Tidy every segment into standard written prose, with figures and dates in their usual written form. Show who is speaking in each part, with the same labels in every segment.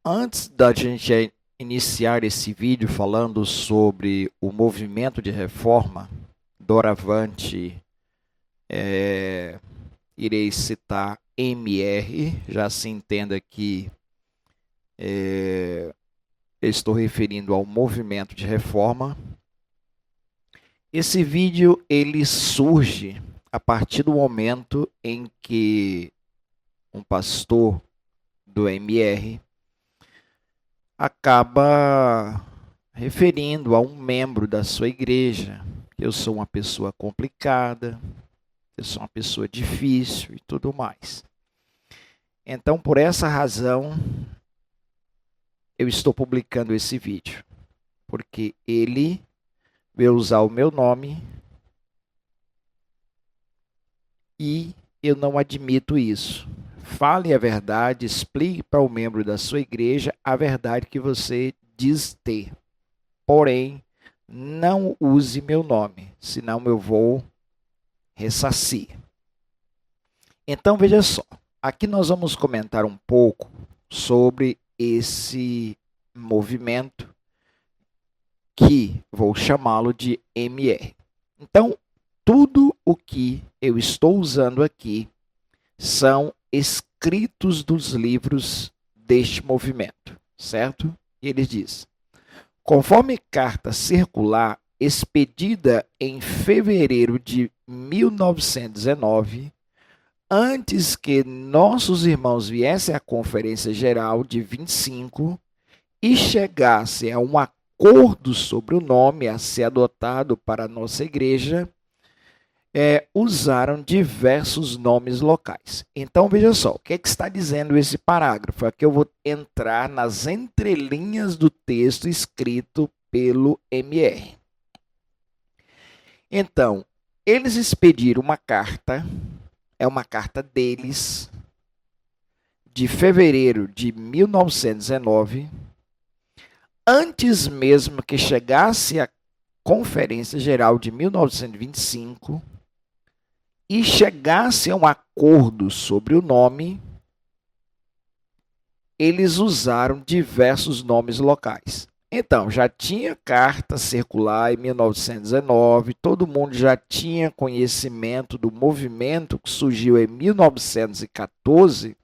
Speaker 1: Antes da gente iniciar esse vídeo falando sobre o movimento de reforma, doravante irei citar MR, já se entenda que eu estou referindo ao movimento de reforma. Esse vídeo ele surge a partir do momento em que um pastor do MR acaba referindo a um membro da sua igreja que eu sou uma pessoa complicada, eu sou uma pessoa difícil e tudo mais. Então, por essa razão, eu estou publicando esse vídeo, porque ele veio usar o meu nome e eu não admito isso. Fale a verdade, explique para o membro da sua igreja a verdade que você diz ter. Porém, não use meu nome, senão eu vou ressarcir. Então, veja só. Aqui nós vamos comentar um pouco sobre esse movimento que vou chamá-lo de MR. Então, tudo o que eu estou usando aqui são escritos dos livros deste movimento, certo? E ele diz: conforme carta circular expedida em fevereiro de 1919, antes que nossos irmãos viessem à Conferência Geral de 25 e chegassem a um acordo sobre o nome a ser adotado para a nossa igreja, usaram diversos nomes locais. Então, veja só, o que é que está dizendo esse parágrafo? Aqui eu vou entrar nas entrelinhas do texto escrito pelo MR. Então, eles expediram uma carta, é uma carta deles, de fevereiro de 1919, antes mesmo que chegasse a Conferência Geral de 1925, e chegasse a um acordo sobre o nome, eles usaram diversos nomes locais. Então, já tinha carta circular em 1919, todo mundo já tinha conhecimento do movimento que surgiu em 1914.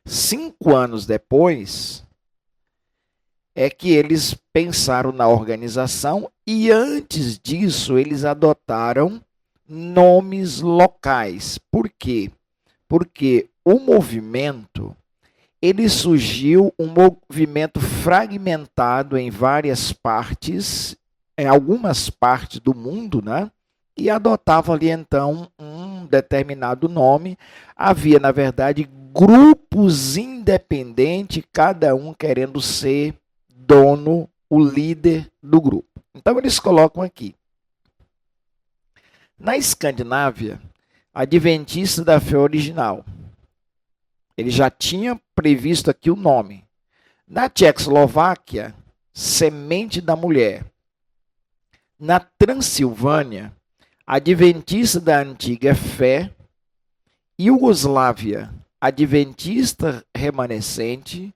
Speaker 1: 5 anos depois, é que eles pensaram na organização e antes disso eles adotaram nomes locais. Por quê? Porque o movimento, ele surgiu um movimento fragmentado em várias partes, em algumas partes do mundo, né? E adotava ali então um determinado nome. Havia, na verdade, grupos independentes, cada um querendo ser dono, o líder do grupo. Então, eles colocam aqui. Na Escandinávia, Adventista da Fé Original. Ele já tinha previsto aqui o nome. Na Tchecoslováquia, Semente da Mulher. Na Transilvânia, Adventista da Antiga Fé. Iugoslávia, Adventista Remanescente.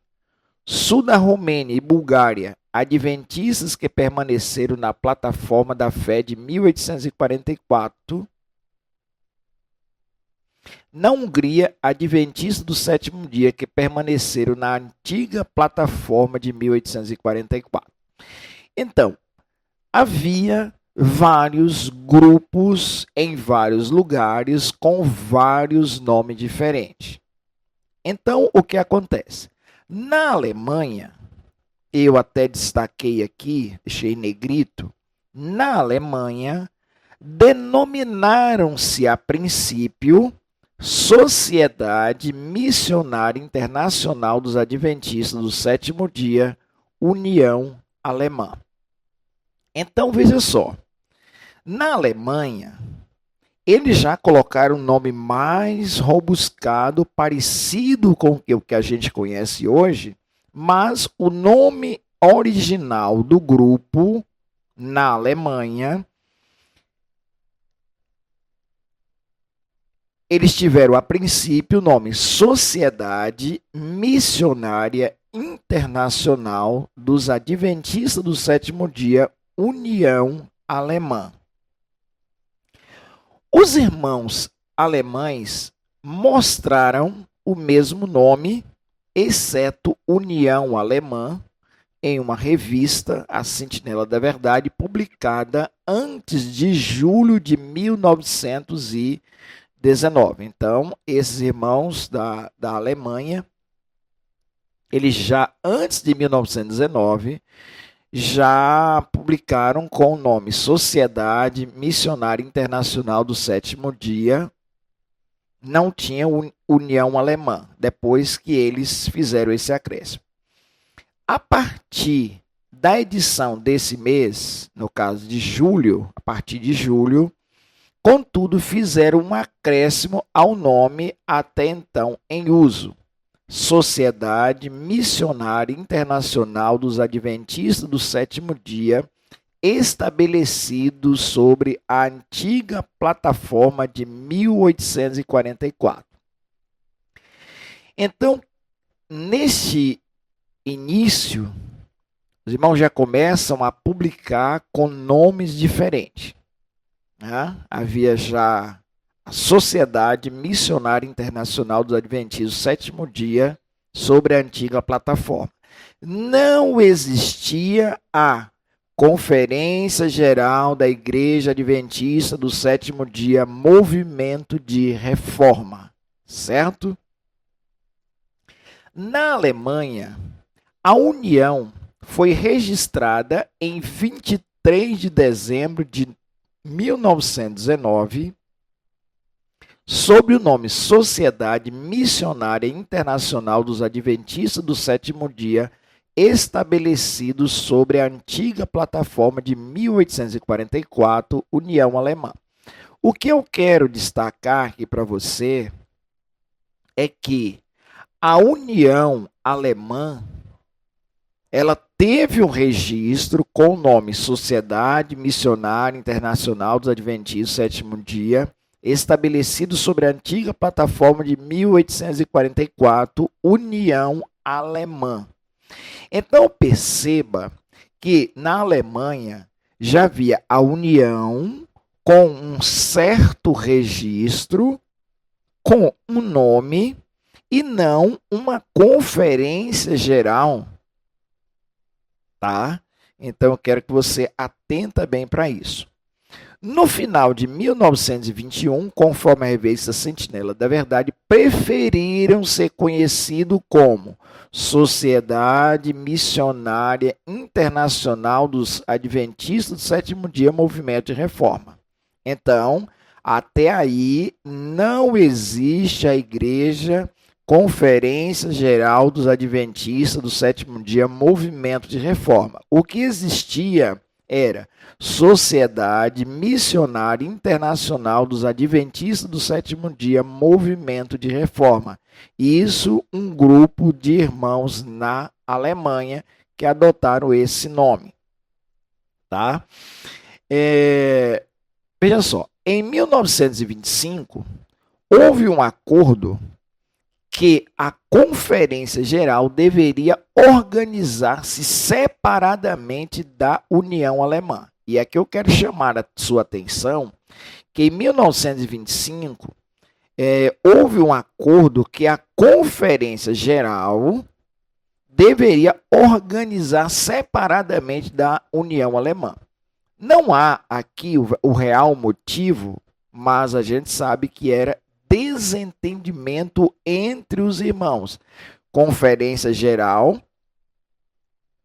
Speaker 1: Sul da Romênia e Bulgária, adventistas que permaneceram na plataforma da fé de 1844. Na Hungria, adventistas do sétimo dia que permaneceram na antiga plataforma de 1844. Então, havia vários grupos em vários lugares com vários nomes diferentes. Então, o que acontece? Na Alemanha, eu até destaquei aqui, deixei em negrito, na Alemanha, denominaram-se a princípio Sociedade Missionária Internacional dos Adventistas do Sétimo Dia, União Alemã. Então, veja só, na Alemanha, eles já colocaram um nome mais robuscado, parecido com o que a gente conhece hoje, mas o nome original do grupo na Alemanha eles tiveram a princípio o nome Sociedade Missionária Internacional dos Adventistas do Sétimo Dia, União Alemã. Os irmãos alemães mostraram o mesmo nome, exceto União Alemã, em uma revista, A Sentinela da Verdade, publicada antes de julho de 1919. Então, esses irmãos da Alemanha, eles já, antes de 1919, já publicaram com o nome Sociedade Missionária Internacional do Sétimo Dia. Não tinha União Alemã, depois que eles fizeram esse acréscimo. A partir da edição desse mês, no caso de julho, a partir de julho, contudo, fizeram um acréscimo ao nome até então em uso. Sociedade Missionária Internacional dos Adventistas do Sétimo Dia, estabelecido sobre a antiga plataforma de 1844. Então, nesse início, os irmãos já começam a publicar com nomes diferentes. Havia já a Sociedade Missionária Internacional dos Adventistas do Sétimo Dia sobre a antiga plataforma. Não existia a Conferência Geral da Igreja Adventista do Sétimo Dia, Movimento de Reforma, certo? Na Alemanha, a união foi registrada em 23 de dezembro de 1919, sob o nome Sociedade Missionária Internacional dos Adventistas do Sétimo Dia, estabelecido sobre a antiga plataforma de 1844, União Alemã. O que eu quero destacar aqui para você é que a União Alemã, ela teve um registro com o nome Sociedade Missionária Internacional dos Adventistas do Sétimo Dia, estabelecido sobre a antiga plataforma de 1844, União Alemã. Então, perceba que na Alemanha já havia a união com um certo registro, com um nome, e não uma conferência geral. Tá? Então, eu quero que você atenta bem para isso. No final de 1921, conforme a revista Sentinela da Verdade, preferiram ser conhecido como Sociedade Missionária Internacional dos Adventistas do Sétimo Dia, Movimento de Reforma. Então, até aí, não existe a Igreja Conferência Geral dos Adventistas do Sétimo Dia, Movimento de Reforma. O que existia era Sociedade Missionária Internacional dos Adventistas do Sétimo Dia, Movimento de Reforma. Isso, um grupo de irmãos na Alemanha que adotaram esse nome. Tá? Veja só, em 1925, houve um acordo que a Conferência Geral deveria organizar-se separadamente da União Alemã. E aqui eu quero chamar a sua atenção que em 1925 houve um acordo que a Conferência Geral deveria organizar separadamente da União Alemã. Não há aqui o real motivo, mas a gente sabe que era desentendimento entre os irmãos. Conferência Geral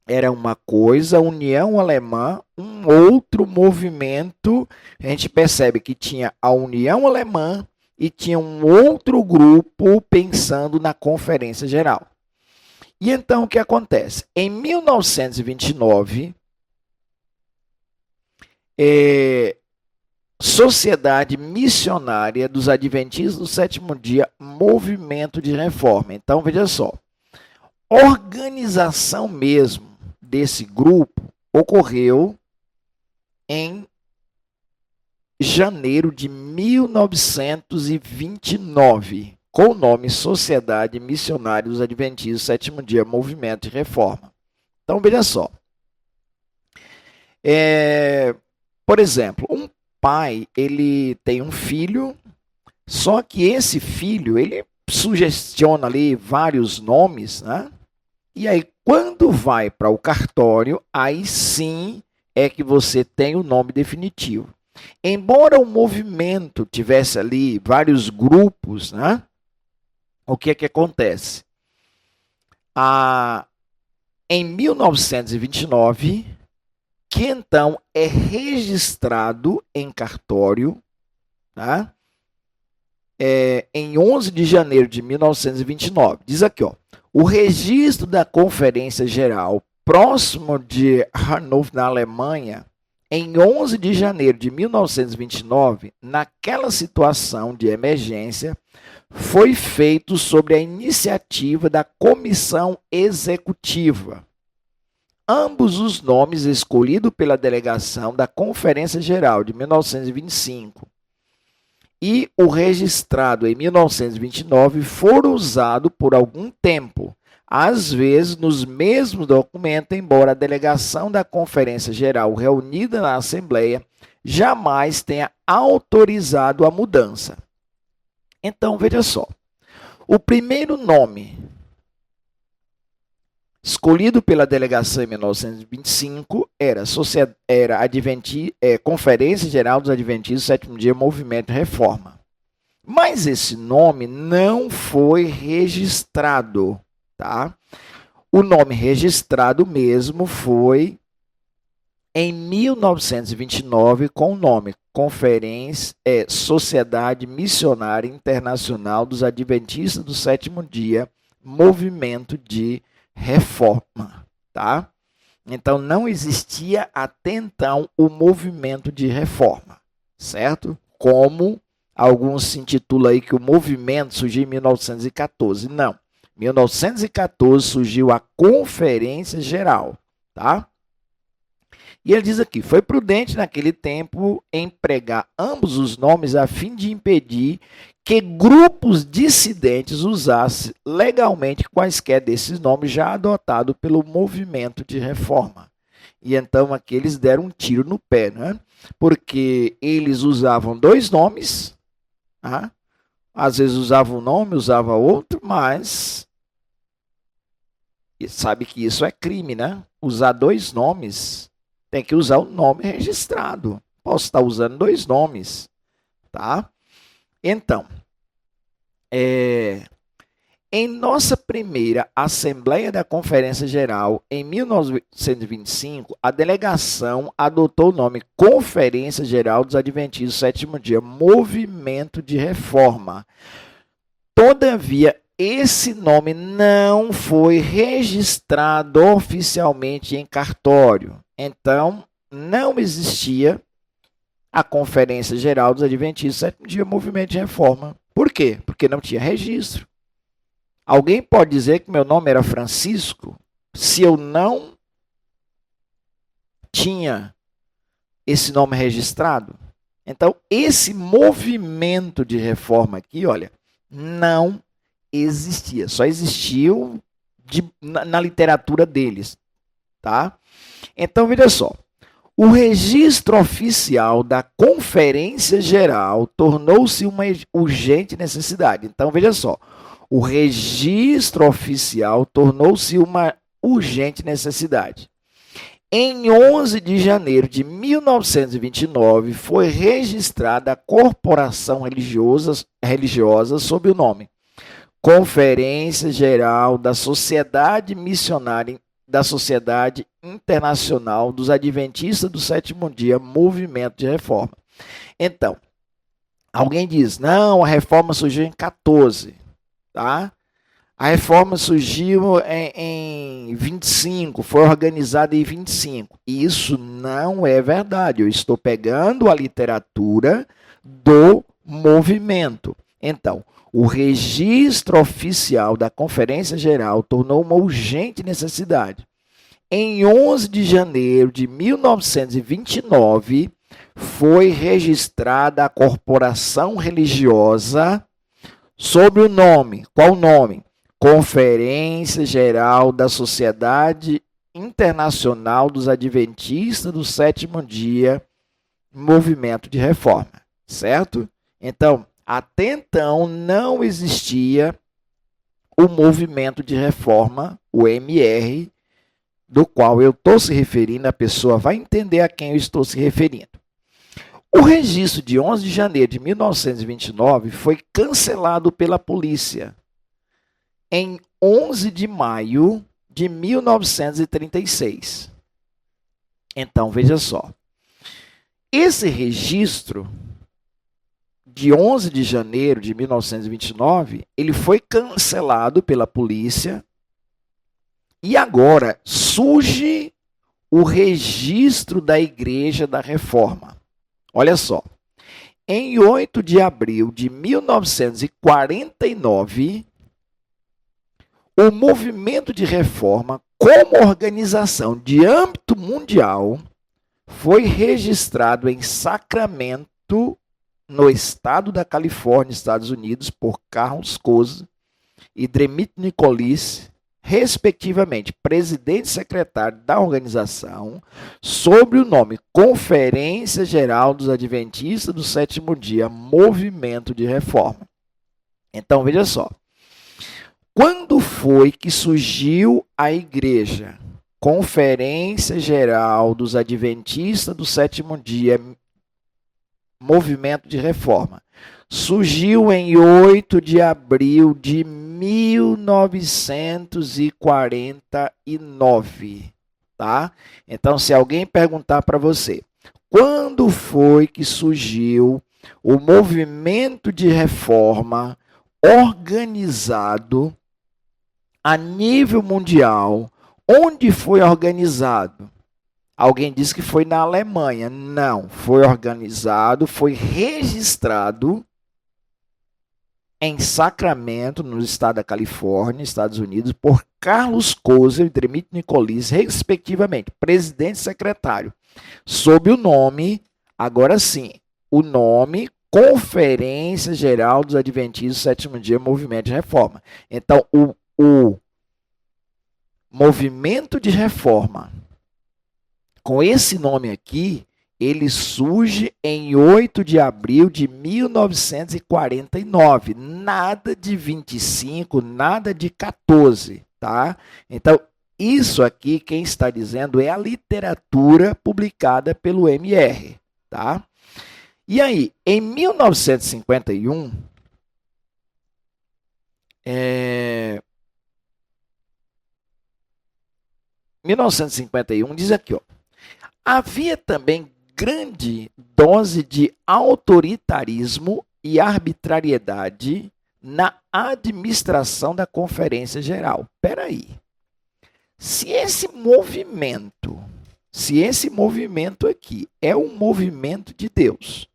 Speaker 1: era uma coisa, União Alemã, um outro movimento. A gente percebe que tinha a União Alemã e tinha um outro grupo pensando na Conferência Geral. E então o que acontece? Em 1929, Sociedade Missionária dos Adventistas do Sétimo Dia, Movimento de Reforma. Então, veja só, organização mesmo desse grupo ocorreu em janeiro de 1929, com o nome Sociedade Missionária dos Adventistas Sétimo Dia Movimento de Reforma. Então, veja só. Por exemplo, um pai, ele tem um filho, só que esse filho, ele sugestiona ali vários nomes, né? E aí, quando vai para o cartório, aí sim é que você tem o nome definitivo. Embora o movimento tivesse ali vários grupos, né? O que é que acontece? Em 1929, que então é registrado em cartório, tá? Em 11 de janeiro de 1929. Diz aqui, ó, o registro da Conferência Geral próximo de Hannover, na Alemanha, em 11 de janeiro de 1929, naquela situação de emergência, foi feito sobre a iniciativa da Comissão Executiva. Ambos os nomes escolhidos pela delegação da Conferência Geral de 1925 e o registrado em 1929 foram usados por algum tempo, às vezes nos mesmos documentos, embora a delegação da Conferência Geral reunida na Assembleia jamais tenha autorizado a mudança. Então, veja só, o primeiro nome escolhido pela delegação em 1925 era Conferência Geral dos Adventistas Sétimo Dia Movimento de Reforma. Mas esse nome não foi registrado, tá? O nome registrado mesmo foi em 1929 com o nome Sociedade Missionária Internacional dos Adventistas do Sétimo Dia Movimento de Reforma, tá? Então não existia até então o movimento de reforma, certo? Como alguns se intitulam aí que o movimento surgiu em 1914. Não, em 1914 surgiu a Conferência Geral, tá? E ele diz aqui, foi prudente naquele tempo empregar ambos os nomes a fim de impedir que grupos dissidentes usassem legalmente quaisquer desses nomes já adotados pelo movimento de reforma. E então aqui eles deram um tiro no pé, né? Porque eles usavam dois nomes, tá? Às vezes usavam um nome, usava outro, mas sabe que isso é crime, né? Usar dois nomes, tem que usar o nome registrado. Posso estar usando dois nomes, tá? Então, em nossa primeira Assembleia da Conferência Geral, em 1925, a delegação adotou o nome Conferência Geral dos Adventistas do Sétimo Dia, Movimento de Reforma. Todavia, esse nome não foi registrado oficialmente em cartório. Então, não existia a Conferência Geral dos Adventistas do Sétimo Dia, Movimento de Reforma. Por quê? Porque não tinha registro. Alguém pode dizer que meu nome era Francisco se eu não tinha esse nome registrado? Então, esse movimento de reforma aqui, olha, não existia. Só existiu na literatura deles, tá? Então, veja só. O registro oficial da Conferência Geral tornou-se uma urgente necessidade. Então, veja só. O registro oficial tornou-se uma urgente necessidade. Em 11 de janeiro de 1929, foi registrada a corporação religiosa sob o nome Conferência Geral da Sociedade Missionária da Sociedade Internacional dos Adventistas do Sétimo Dia, Movimento de Reforma. Então, alguém diz, não, a reforma surgiu em 14, tá? A reforma surgiu em 25, foi organizada em 25. Isso não é verdade. Eu estou pegando a literatura do movimento. Então, o registro oficial da Conferência Geral tornou uma urgente necessidade. Em 11 de janeiro de 1929, foi registrada a corporação religiosa sob o nome, qual o nome? Conferência Geral da Sociedade Internacional dos Adventistas do Sétimo Dia, Movimento de Reforma, certo? Então, até então não existia o movimento de reforma, o MR, do qual eu estou se referindo, a pessoa vai entender a quem eu estou se referindo. O registro de 11 de janeiro de 1929 foi cancelado pela polícia em 11 de maio de 1936. Então, veja só. Esse registro de 11 de janeiro de 1929, ele foi cancelado pela polícia e agora surge o registro da Igreja da Reforma. Olha só. Em 8 de abril de 1949, o movimento de reforma, como organização de âmbito mundial, foi registrado em Sacramento, no estado da Califórnia, Estados Unidos, por Carlos Coase e Dremit Nicolis, respectivamente, presidente e secretário da organização, sob o nome Conferência Geral dos Adventistas do Sétimo Dia, Movimento de Reforma. Então, veja só. Quando foi que surgiu a igreja? Conferência Geral dos Adventistas do Sétimo Dia, Movimento de Reforma. Surgiu em 8 de abril de 1949, tá? Então, se alguém perguntar para você, quando foi que surgiu o movimento de reforma organizado a nível mundial, onde foi organizado? Alguém disse que foi na Alemanha. Não, foi organizado, foi registrado em Sacramento, no estado da Califórnia, Estados Unidos, por Carlos Coase e Dremit Nicolis, respectivamente, presidente e secretário, sob o nome, agora sim, o nome Conferência Geral dos Adventistas do Sétimo Dia, Movimento de Reforma. Então, o movimento de reforma, com esse nome aqui, ele surge em 8 de abril de 1949. Nada de 25, nada de 14, tá? Então, isso aqui, quem está dizendo, é a literatura publicada pelo MR, tá? E aí, em 1951, 1951 diz aqui, ó, havia também grande dose de autoritarismo e arbitrariedade na administração da Conferência Geral. Espera aí. Se esse movimento aqui é um movimento de Deus,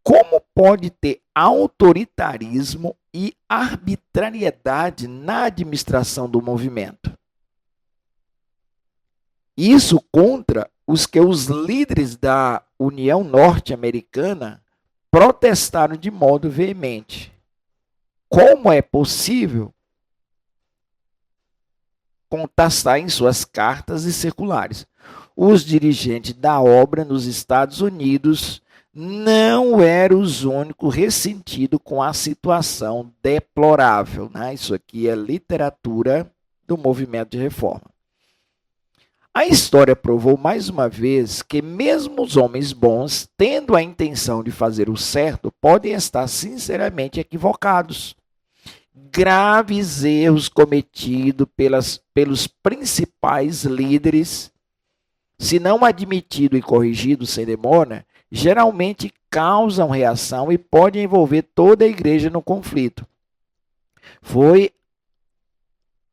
Speaker 1: como pode ter autoritarismo e arbitrariedade na administração do movimento? Isso contra os que os líderes da União Norte-Americana protestaram de modo veemente. Como é possível contestar em suas cartas e circulares? Os dirigentes da obra nos Estados Unidos não eram os únicos ressentidos com a situação deplorável, né? Isso aqui é literatura do movimento de reforma. A história provou mais uma vez que mesmo os homens bons, tendo a intenção de fazer o certo, podem estar sinceramente equivocados. Graves erros cometidos pelos principais líderes, se não admitido e corrigido sem demora, geralmente causam reação e podem envolver toda a igreja no conflito. Foi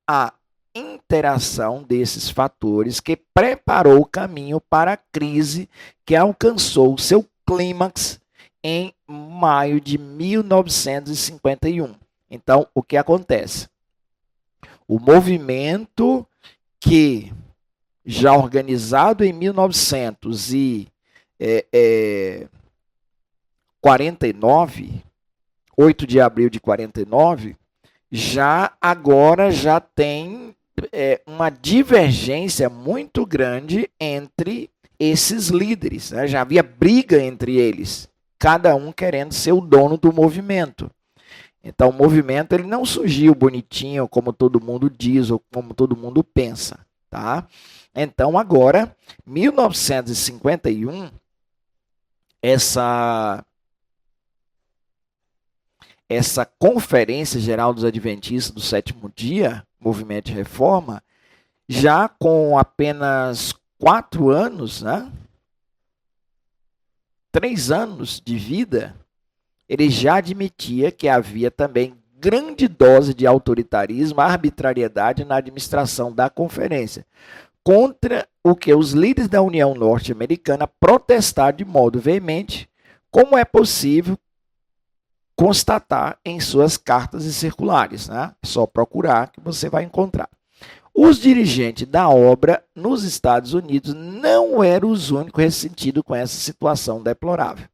Speaker 1: a interação desses fatores que preparou o caminho para a crise que alcançou seu clímax em maio de 1951. Então, o que acontece? O movimento que, já organizado em 1900 e 49, 8 de abril de 49, agora já tem uma divergência muito grande entre esses líderes, né? Já havia briga entre eles, cada um querendo ser o dono do movimento. Então, o movimento ele não surgiu bonitinho, como todo mundo diz, ou como todo mundo pensa. Tá? Então, agora, 1951, essa Conferência Geral dos Adventistas do Sétimo Dia, Movimento de Reforma, já com apenas 4 anos, né? 3 anos de vida, ele já admitia que havia também grande dose de autoritarismo, arbitrariedade na administração da conferência, contra o que os líderes da União Norte-Americana protestaram de modo veemente, como é possível constatar em suas cartas e circulares. Né? É só procurar que você vai encontrar. Os dirigentes da obra nos Estados Unidos não eram os únicos ressentidos com essa situação deplorável.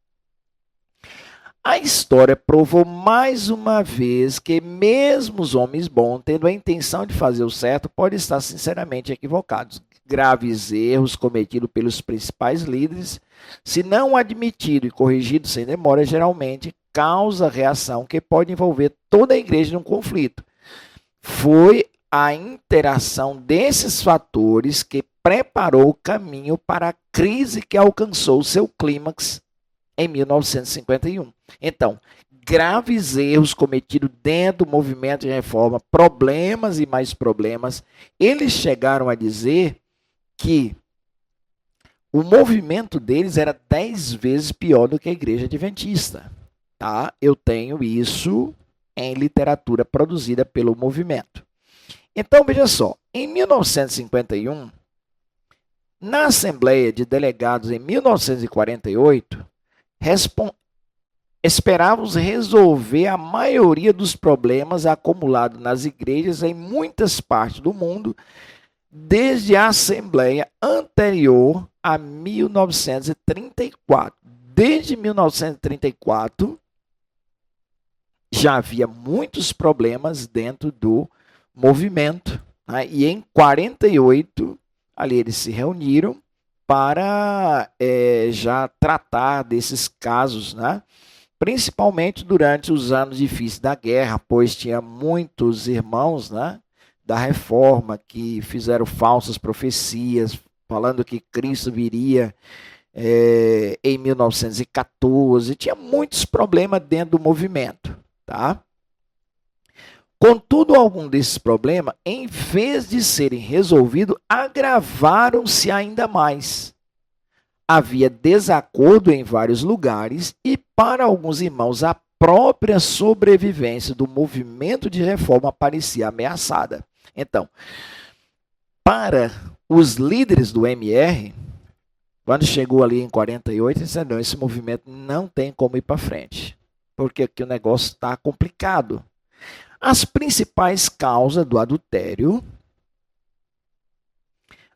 Speaker 1: A história provou mais uma vez que mesmo os homens bons, tendo a intenção de fazer o certo, podem estar sinceramente equivocados. Graves erros cometidos pelos principais líderes, se não admitido e corrigido sem demora, geralmente causa reação que pode envolver toda a igreja num conflito. Foi a interação desses fatores que preparou o caminho para a crise que alcançou seu clímax em 1951. Então, graves erros cometidos dentro do movimento de reforma, problemas e mais problemas, eles chegaram a dizer que o movimento deles era 10 vezes pior do que a igreja adventista. Tá? Eu tenho isso em literatura produzida pelo movimento. Então, veja só, em 1951, na Assembleia de Delegados em 1948, esperávamos resolver a maioria dos problemas acumulados nas igrejas em muitas partes do mundo, desde a Assembleia anterior a 1934. Desde 1934, já havia muitos problemas dentro do movimento, né? E em 48, ali eles se reuniram para já tratar desses casos, né? Principalmente durante os anos difíceis da guerra, pois tinha muitos irmãos, né, da reforma que fizeram falsas profecias, falando que Cristo viria em 1914. Tinha muitos problemas dentro do movimento. Tá? Contudo, algum desses problemas, em vez de serem resolvidos, agravaram-se ainda mais. Havia desacordo em vários lugares e, para alguns irmãos, a própria sobrevivência do movimento de reforma parecia ameaçada. Então, para os líderes do MR, quando chegou ali em 48, eles disseram, não, esse movimento não tem como ir para frente, porque aqui o negócio está complicado. As principais causas do adultério,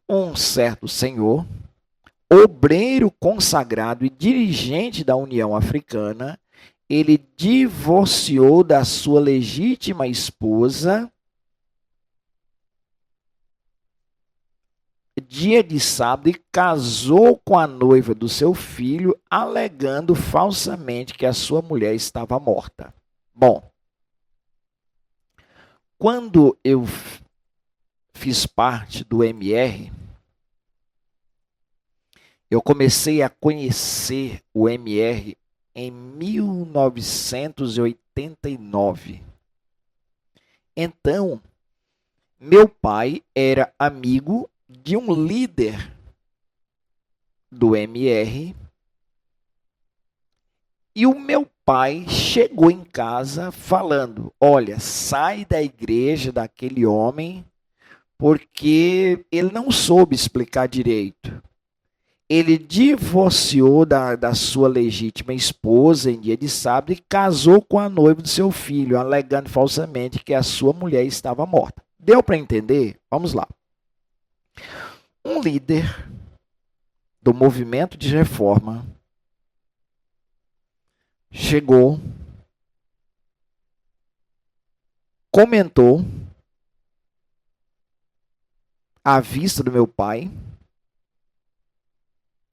Speaker 1: um certo senhor, obreiro consagrado e dirigente da União Africana, ele divorciou da sua legítima esposa dia de sábado e casou com a noiva do seu filho, alegando falsamente que a sua mulher estava morta. Bom, quando eu fiz parte do MR, eu comecei a conhecer o MR em 1989. Então, meu pai era amigo de um líder do MR e o meu pai chegou em casa falando, olha, sai da igreja daquele homem porque ele não soube explicar direito. Ele divorciou da sua legítima esposa em dia de sábado e casou com a noiva do seu filho, alegando falsamente que a sua mulher estava morta. Deu para entender? Vamos lá. Um líder do movimento de reforma chegou, comentou à vista do meu pai.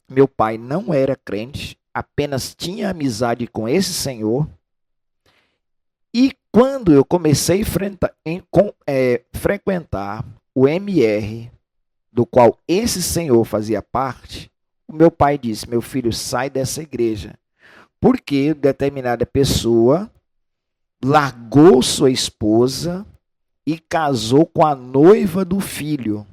Speaker 1: Meu pai não era crente, apenas tinha amizade com esse senhor. E quando eu comecei a frequentar o MR, do qual esse senhor fazia parte, o meu pai disse: meu filho, sai dessa igreja. Porque determinada pessoa largou sua esposa e casou com a noiva do filho.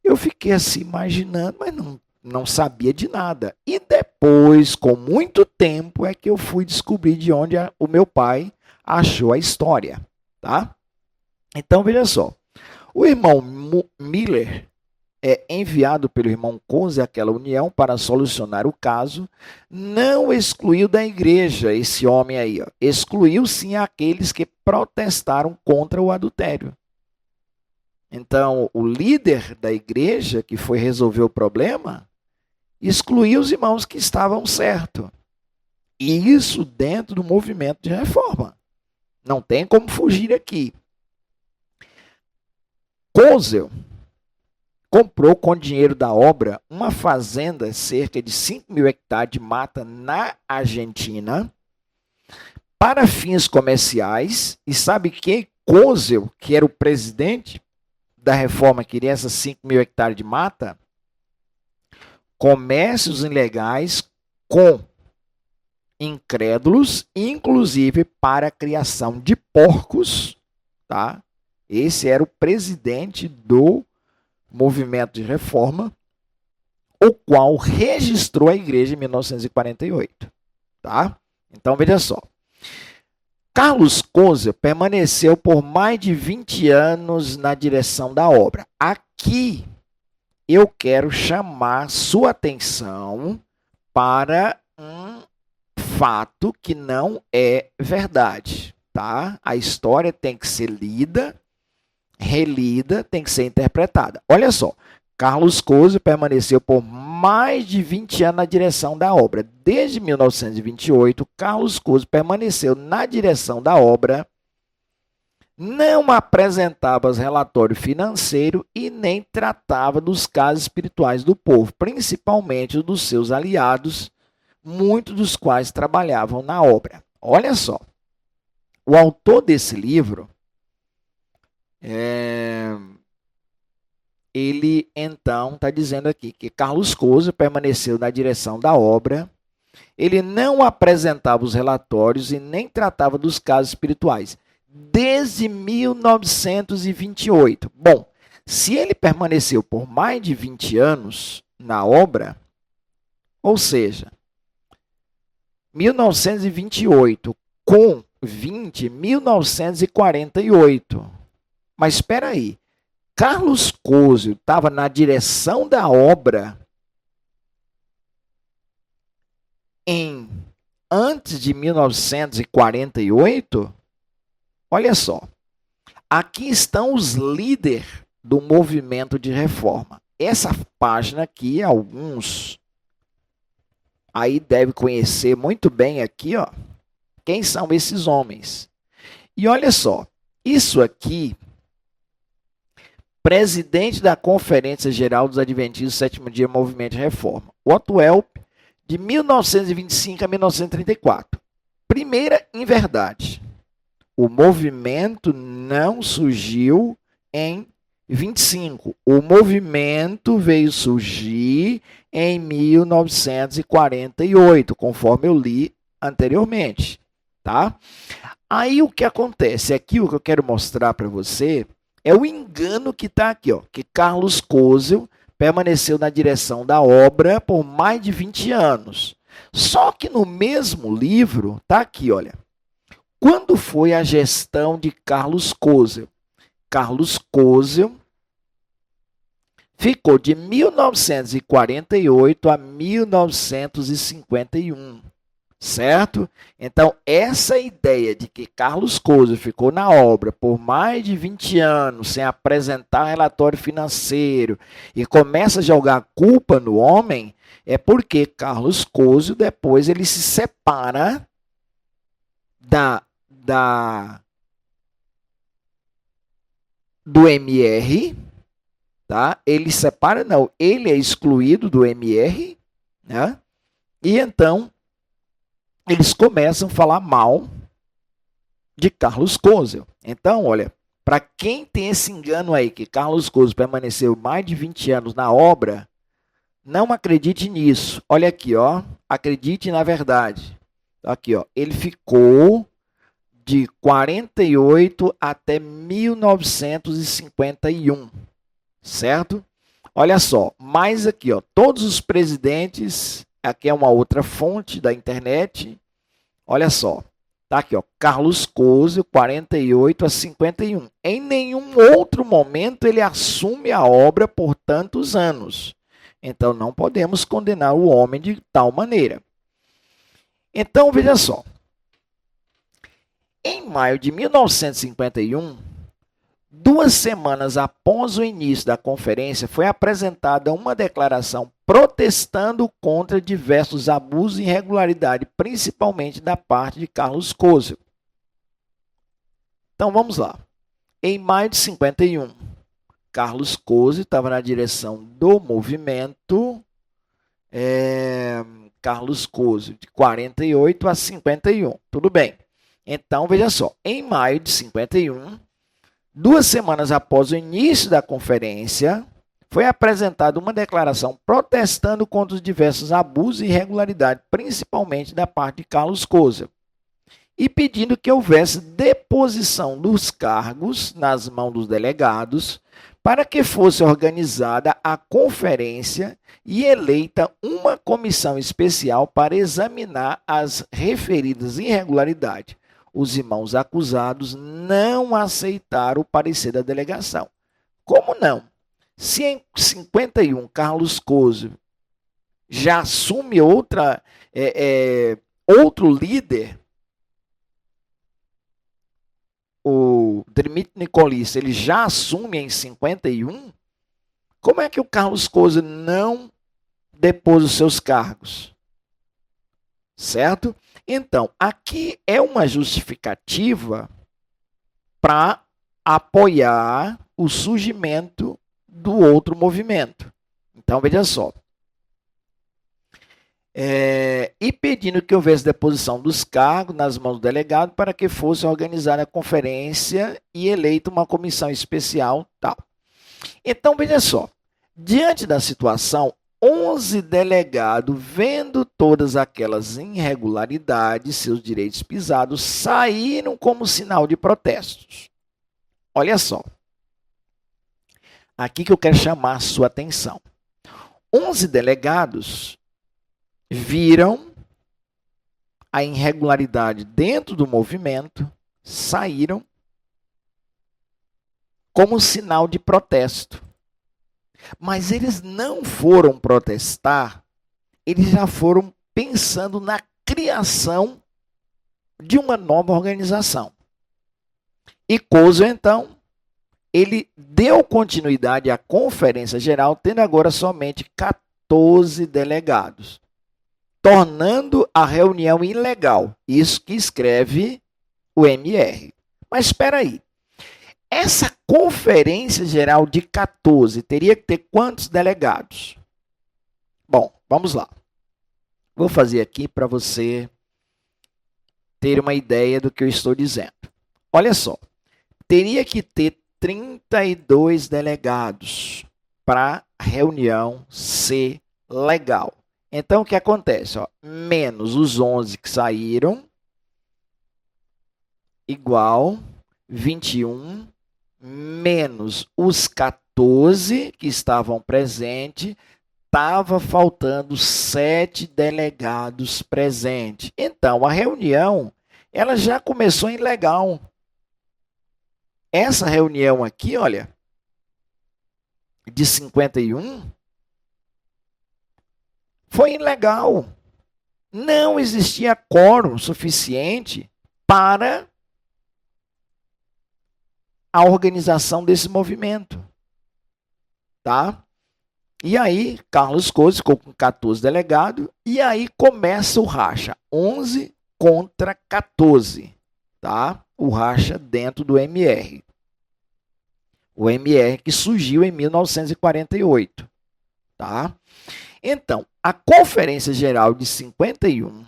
Speaker 1: Eu fiquei assim imaginando, mas não sabia de nada. E depois, com muito tempo, é que eu fui descobrir de onde o meu pai achou a história, tá? Então, veja só. O irmão Miller é enviado pelo irmão Conze àquela união para solucionar o caso, não excluiu da igreja esse homem aí, ó. Excluiu sim aqueles que protestaram contra o adultério. Então, o líder da igreja, que foi resolver o problema, excluiu os irmãos que estavam certos. E isso dentro do movimento de reforma. Não tem como fugir aqui. Kozel comprou com o dinheiro da obra uma fazenda, cerca de 5 mil hectares de mata na Argentina, para fins comerciais. E sabe que Kozel, que era o presidente da reforma, queria essas 5 mil hectares de mata? Comércios ilegais com incrédulos, inclusive para a criação de porcos, tá? Esse era o presidente do movimento de reforma, o qual registrou a igreja em 1948, tá? Então, veja só. Carlos Kozel permaneceu por mais de 20 anos na direção da obra. Aqui eu quero chamar sua atenção para um fato que não é verdade, tá? A história tem que ser lida, relida, tem que ser interpretada. Olha só, Carlos Kozel permaneceu por mais de 20 anos na direção da obra. Desde 1928, Carlos Kozel permaneceu na direção da obra, não apresentava os relatórios financeiros e nem tratava dos casos espirituais do povo, principalmente dos seus aliados, muitos dos quais trabalhavam na obra. Olha só, o autor desse livro, ele então está dizendo aqui que Carlos Kozel permaneceu na direção da obra, ele não apresentava os relatórios e nem tratava dos casos espirituais, desde 1928. Bom, se ele permaneceu por mais de 20 anos na obra, ou seja, 1928 com 1948. Mas espera aí, Carlos Kozel estava na direção da obra antes de 1948? Olha só, aqui estão os líderes do movimento de reforma. Essa página aqui, alguns aí devem conhecer muito bem aqui, ó, quem são esses homens. E olha só, isso aqui, presidente da Conferência Geral dos Adventistas do Sétimo Dia Movimento de Reforma, Otto Welp, de 1925 a 1934. Primeira inverdade, o movimento não surgiu em 25. O movimento veio surgir em 1948, conforme eu li anteriormente, tá? Aí o que acontece? Aqui o que eu quero mostrar para você é o engano que está aqui, ó, que Carlos Kozel permaneceu na direção da obra por mais de 20 anos. Só que no mesmo livro, está aqui, olha. Quando foi a gestão de Carlos Kozel? Carlos Kozel ficou de 1948 a 1951. certo? Então, essa ideia de que Carlos Coser ficou na obra por mais de 20 anos sem apresentar relatório financeiro e começa a jogar a culpa no homem, é porque Carlos Coser depois ele se separa do MR, tá? Ele separa, não, ele é excluído do MR, né? E então eles começam a falar mal de Carlos Coser. Então, olha, para quem tem esse engano aí que Carlos Coser permaneceu mais de 20 anos na obra, não acredite nisso. Olha aqui, ó, acredite na verdade. Aqui, ó, ele ficou de 48 até 1951, certo? Olha só, mais aqui, ó, todos os presidentes, aqui é uma outra fonte da internet. Olha só, tá aqui, ó, Carlos Coser, 48 a 51. Em nenhum outro momento ele assume a obra por tantos anos. Então não podemos condenar o homem de tal maneira. Então, veja só. Em maio de 1951, 2 semanas após o início da conferência, foi apresentada uma declaração protestando contra diversos abusos e irregularidades, principalmente da parte de Carlos Coser. Então vamos lá. Em maio de 51, Carlos Coser estava na direção do movimento Carlos Coser, de 48 a 51. Tudo bem. Então, veja só, em maio de 51, 2 semanas após o início da conferência, foi apresentada uma declaração protestando contra os diversos abusos e irregularidades, principalmente da parte de Carlos Coser, e pedindo que houvesse deposição dos cargos nas mãos dos delegados para que fosse organizada a conferência e eleita uma comissão especial para examinar as referidas irregularidades. Os irmãos acusados não aceitaram o parecer da delegação. Como não? Se em 51 Carlos Coser já assume outro líder, o Dmitry Nikolic, ele já assume em 51, como é que o Carlos Coser não depôs os seus cargos? Certo? Então, aqui é uma justificativa para apoiar o surgimento do outro movimento. Então, veja só. E pedindo que houvesse deposição dos cargos nas mãos do delegado para que fosse organizada a conferência e eleita uma comissão especial, tal. Então, veja só. Diante da situação, 11 delegados, vendo todas aquelas irregularidades, seus direitos pisados, saíram como sinal de protestos. Olha só. Aqui que eu quero chamar a sua atenção. 11 delegados viram a irregularidade dentro do movimento, saíram como sinal de protesto. Mas eles não foram protestar, eles já foram pensando na criação de uma nova organização. E Coser, então, ele deu continuidade à Conferência Geral, tendo agora somente 14 delegados, tornando a reunião ilegal. Isso que escreve o MR. Mas espera aí. Essa Conferência Geral de 14 teria que ter quantos delegados? Bom, vamos lá. Vou fazer aqui para você ter uma ideia do que eu estou dizendo. Olha só. Teria que ter 32 delegados para a reunião ser legal. Então, o que acontece? Ó, menos os 11 que saíram, igual 21, menos os 14 que estavam presentes, estava faltando 7 delegados presentes. Então, a reunião ela já começou ilegal. Essa reunião aqui, olha, de 51, foi ilegal. não existia quórum suficiente para a organização desse movimento, tá? E aí, Carlos Couso ficou com 14 delegados, e aí começa o racha, 11 contra 14, tá? O racha dentro do MR. O MR que surgiu em 1948, tá? Então, a Conferência Geral de 51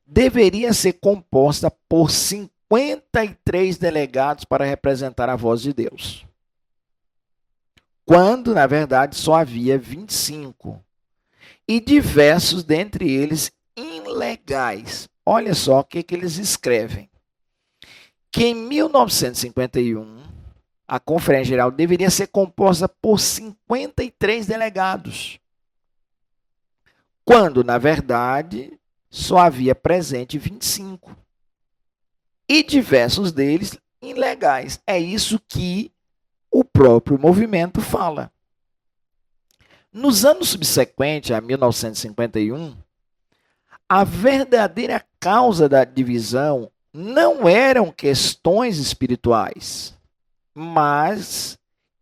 Speaker 1: deveria ser composta por 53 delegados para representar a voz de Deus, quando, na verdade, só havia 25. E diversos dentre eles ilegais. Olha só o que eles escrevem. Que em 1951, a Conferência Geral deveria ser composta por 53 delegados, quando, na verdade, só havia presente 25. E diversos deles ilegais. É isso que o próprio movimento fala. Nos anos subsequentes a 1951, a verdadeira causa da divisão não eram questões espirituais, mas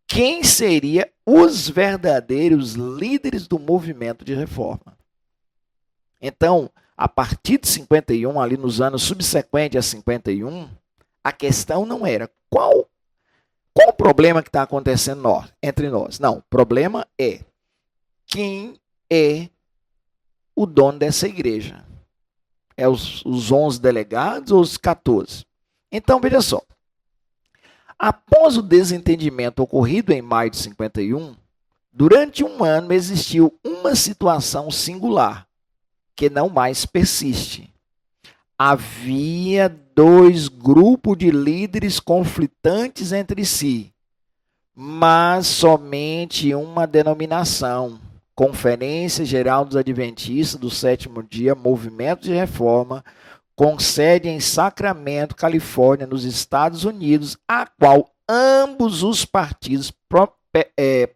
Speaker 1: quem seriam os verdadeiros líderes do movimento de reforma. Então, a partir de 51, ali nos anos subsequentes a 51, a questão não era qual o problema que está acontecendo entre nós. Não, o problema é quem é o dono dessa igreja. É os 11 delegados ou os 14? Então, veja só. Após o desentendimento ocorrido em maio de 51, durante um ano existiu uma situação singular, que não mais persiste. Havia dois grupos de líderes conflitantes entre si, mas somente uma denominação, Conferência Geral dos Adventistas do Sétimo Dia, Movimento de Reforma, com sede em Sacramento, Califórnia, nos Estados Unidos, a qual ambos os partidos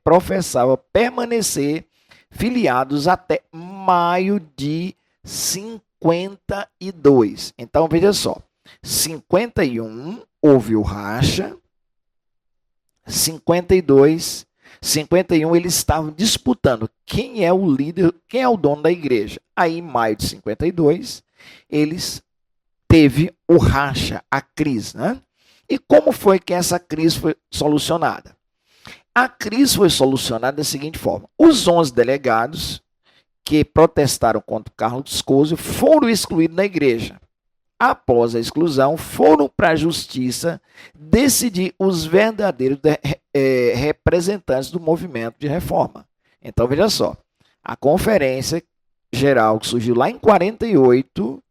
Speaker 1: professavam permanecer filiados até maio de 52. Então, veja só. 51, houve o racha. 52, 51, eles estavam disputando quem é o líder, quem é o dono da igreja. Aí, em maio de 52, eles teve o racha, a crise, né? E como foi que essa crise foi solucionada? A crise foi solucionada da seguinte forma. Os 11 delegados que protestaram contra Carlos Couso foram excluídos da igreja. Após a exclusão, foram para a justiça decidir os verdadeiros representantes do movimento de reforma. Então, veja só, a Conferência Geral que surgiu lá em 48,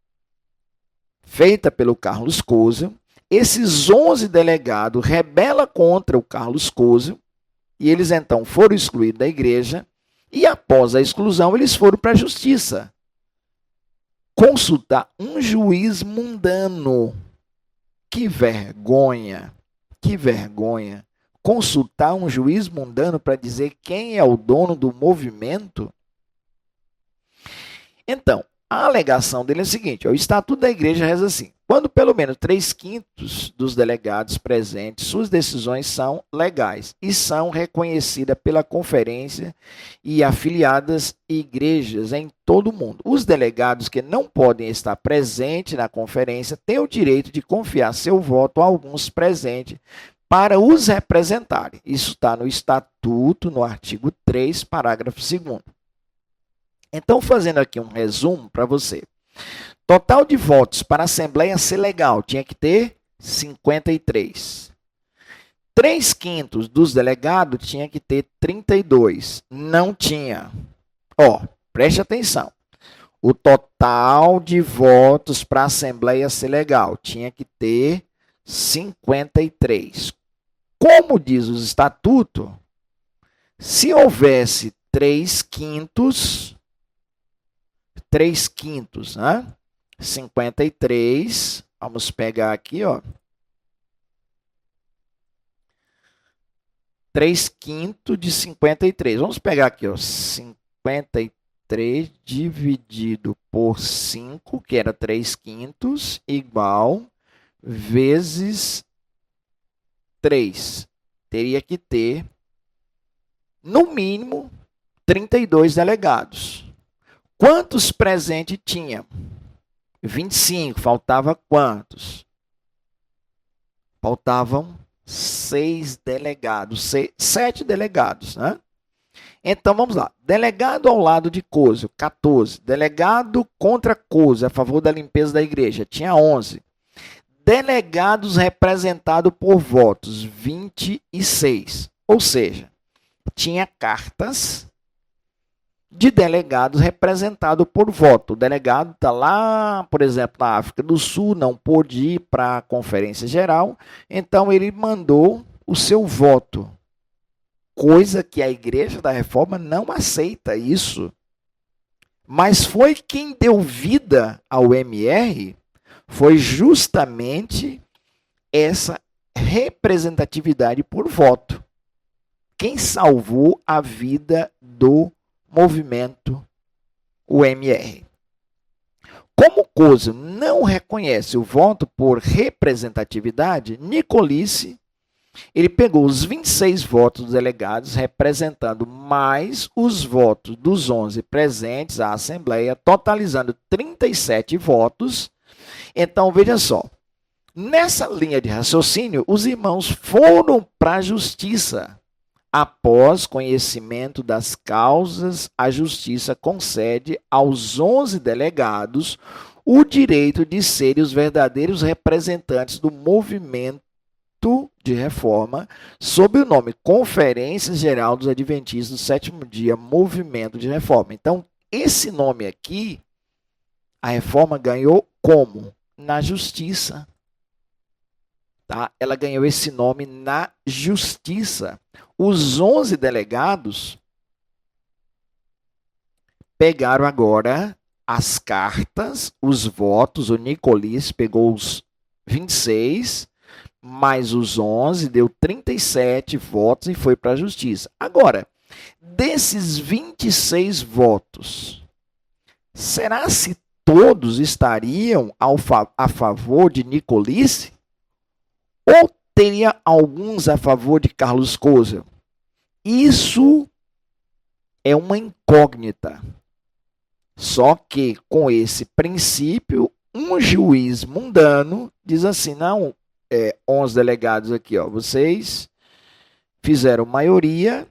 Speaker 1: feita pelo Carlos Couso, esses 11 delegados rebelam contra o Carlos Couso, e eles então foram excluídos da igreja, e após a exclusão, eles foram para a justiça consultar um juiz mundano. Que vergonha, que vergonha. Consultar um juiz mundano para dizer quem é o dono do movimento? Então, a alegação dele é a seguinte: o Estatuto da Igreja reza assim: quando pelo menos 3/5 dos delegados presentes, suas decisões são legais e são reconhecidas pela conferência e afiliadas igrejas em todo o mundo. Os delegados que não podem estar presentes na conferência têm o direito de confiar seu voto a alguns presentes para os representarem. Isso está no Estatuto, no artigo 3, parágrafo 2º. Então, fazendo aqui um resumo para você. Total de votos para a Assembleia ser legal tinha que ter 53. 3/5 dos delegados tinha que ter 32. Não tinha. Preste atenção. O total de votos para a Assembleia ser legal tinha que ter 53. Como diz o Estatuto, se houvesse 3/5, né? 53, vamos pegar aqui, 3/5 de 53. Vamos pegar aqui, 53 3 dividido por 5, que era 3/5, igual vezes 3. Teria que ter, no mínimo, 32 delegados. Quantos presentes tinha? 25. Faltava quantos? Faltavam 6 delegados, 7 delegados, né? Então, vamos lá. Delegado ao lado de Côsio, 14. Delegado contra Côsio, a favor da limpeza da igreja, tinha 11. Delegados representados por votos, 26. Ou seja, tinha cartas de delegados representados por voto. O delegado está lá, por exemplo, na África do Sul, não pôde ir para a conferência geral, então ele mandou o seu voto. Coisa que a Igreja da Reforma não aceita isso. Mas foi quem deu vida ao MR, foi justamente essa representatividade por voto. Quem salvou a vida do movimento UMR. Como Côsio não reconhece o voto por representatividade, Nicolice, ele pegou os 26 votos dos delegados, representando mais os votos dos 11 presentes à Assembleia, totalizando 37 votos. Então, veja só, nessa linha de raciocínio, os irmãos foram para a justiça. Após conhecimento das causas, a justiça concede aos 11 delegados o direito de serem os verdadeiros representantes do movimento de reforma, sob o nome Conferência Geral dos Adventistas do Sétimo Dia, Movimento de Reforma. Então, esse nome aqui, a reforma ganhou como? Na justiça. Tá? Ela ganhou esse nome na justiça. Os 11 delegados pegaram agora as cartas, os votos. O Nicolice pegou os 26, mais os 11, deu 37 votos e foi para a justiça. Agora, desses 26 votos, será se todos estariam a favor de Nicolice? Ou teria alguns a favor de Carlos Côsio? Isso é uma incógnita. Só que, com esse princípio, um juiz mundano diz assim, não, 11 delegados aqui, ó, vocês fizeram maioria,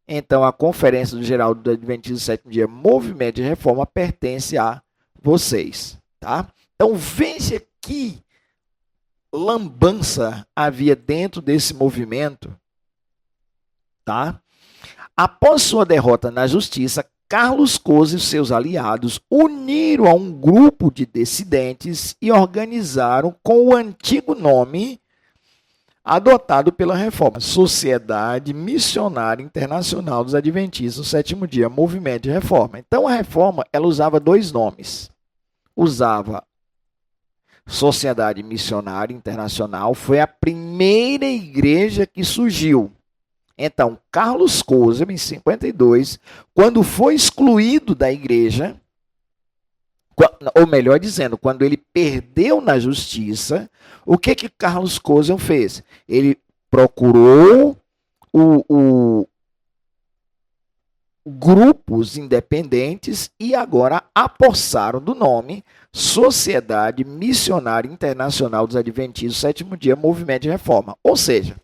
Speaker 1: então a Conferência do Geral do Adventismo do Sétimo Dia, Movimento de Reforma, pertence a vocês. Tá? Então, veja que lambança havia dentro desse movimento. Tá? Após sua derrota na justiça, Carlos Côsio e seus aliados uniram a um grupo de dissidentes e organizaram com o antigo nome adotado pela Reforma, Sociedade Missionária Internacional dos Adventistas do Sétimo Dia, Movimento de Reforma. Então, a Reforma ela usava dois nomes. Usava Sociedade Missionária Internacional, foi a primeira igreja que surgiu. Então, Carlos Côsio, em 52, quando foi excluído da igreja, ou melhor dizendo, quando ele perdeu na justiça, o que Carlos Côsio fez? Ele procurou grupos independentes e agora apossaram do nome Sociedade Missionária Internacional dos Adventistas do Sétimo Dia, Movimento de Reforma. Ou seja,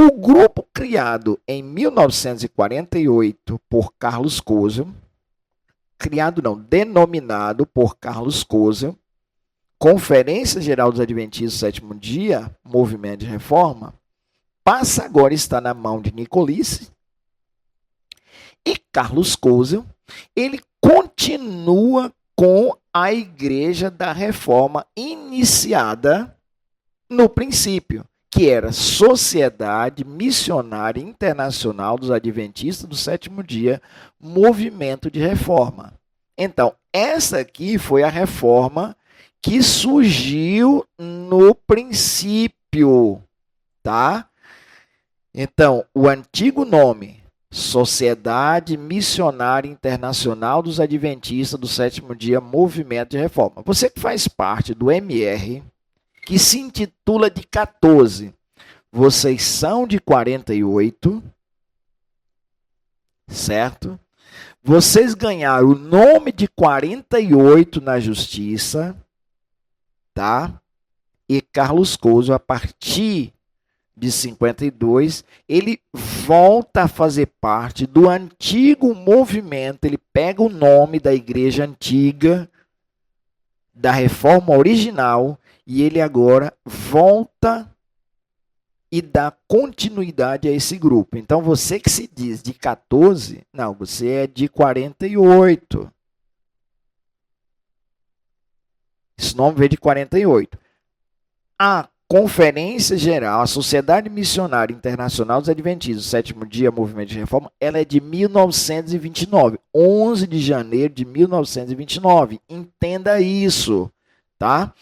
Speaker 1: o grupo criado em 1948 por Carlos Côsio, denominado por Carlos Côsio, Conferência Geral dos Adventistas do Sétimo Dia, Movimento de Reforma, passa agora a estar na mão de Nicolice, e Carlos Côsio, ele continua com a Igreja da Reforma iniciada no princípio, que era Sociedade Missionária Internacional dos Adventistas do Sétimo Dia, Movimento de Reforma. Então, essa aqui foi a reforma que surgiu no princípio, tá? Então, o antigo nome Sociedade Missionária Internacional dos Adventistas do Sétimo Dia Movimento de Reforma. Você que faz parte do MR, que se intitula de 14, vocês são de 48, certo? Vocês ganharam o nome de 48 na justiça, tá? E Carlos Couso, a partir de 52, ele volta a fazer parte do antigo movimento, ele pega o nome da igreja antiga, da reforma original, e ele agora volta e dá continuidade a esse grupo. Então, você que se diz de 14, não, você é de 48. Esse nome veio de 48. A Conferência Geral, a Sociedade Missionária Internacional dos Adventistas, o Sétimo Dia Movimento de Reforma, ela é de 1929, 11 de janeiro de 1929. Entenda isso, tá?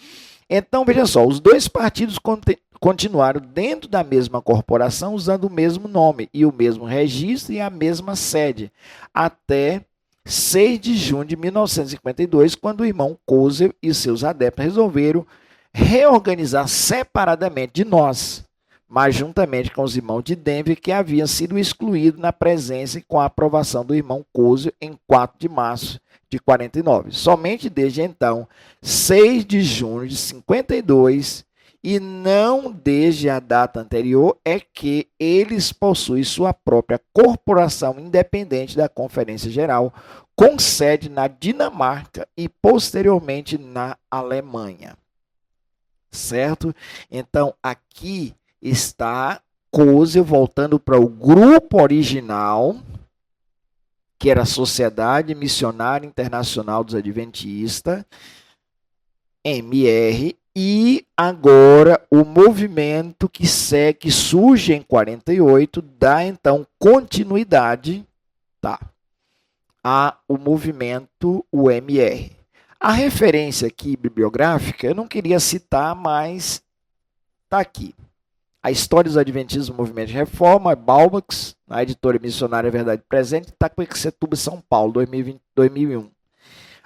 Speaker 1: Então, veja só, os dois partidos continuaram dentro da mesma corporação usando o mesmo nome e o mesmo registro e a mesma sede, até 6 de junho de 1952, quando o irmão Couso e seus adeptos resolveram reorganizar separadamente de nós, mas juntamente com os irmãos de Denver, que haviam sido excluídos na presença e com a aprovação do irmão Couso em 4 de março de 49. Somente desde então, 6 de junho de 52, e não desde a data anterior, é que eles possuem sua própria corporação independente da Conferência Geral, com sede na Dinamarca e posteriormente na Alemanha. Certo? Então, aqui está Couso voltando para o grupo original, que era a Sociedade Missionária Internacional dos Adventistas, MR, e agora o movimento que surge em 48 dá então continuidade, tá, ao movimento UMR. A referência aqui bibliográfica eu não queria citar, mas está aqui. A História dos Adventistas do Movimento de Reforma, Balmax, na editora Missionária Verdade Presente, Itacoaxetuba, São Paulo, 2001.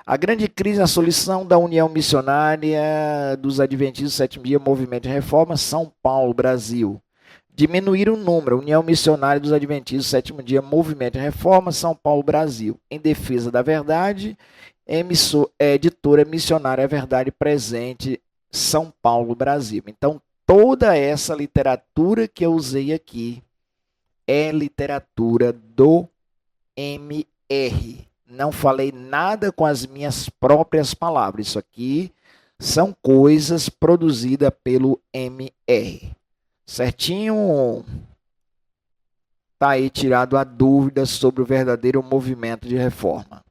Speaker 1: A grande crise na solução da União Missionária dos Adventistas do Sétimo Dia Movimento de Reforma, São Paulo, Brasil. Diminuir o número, União Missionária dos Adventistas do Sétimo Dia Movimento de Reforma, São Paulo, Brasil. Em defesa da verdade, editora Missionária Verdade Presente, São Paulo, Brasil. Então, toda essa literatura que eu usei aqui é literatura do MR. Não falei nada com as minhas próprias palavras. Isso aqui são coisas produzidas pelo MR. Certinho? Está aí tirado a dúvida sobre o verdadeiro movimento de reforma.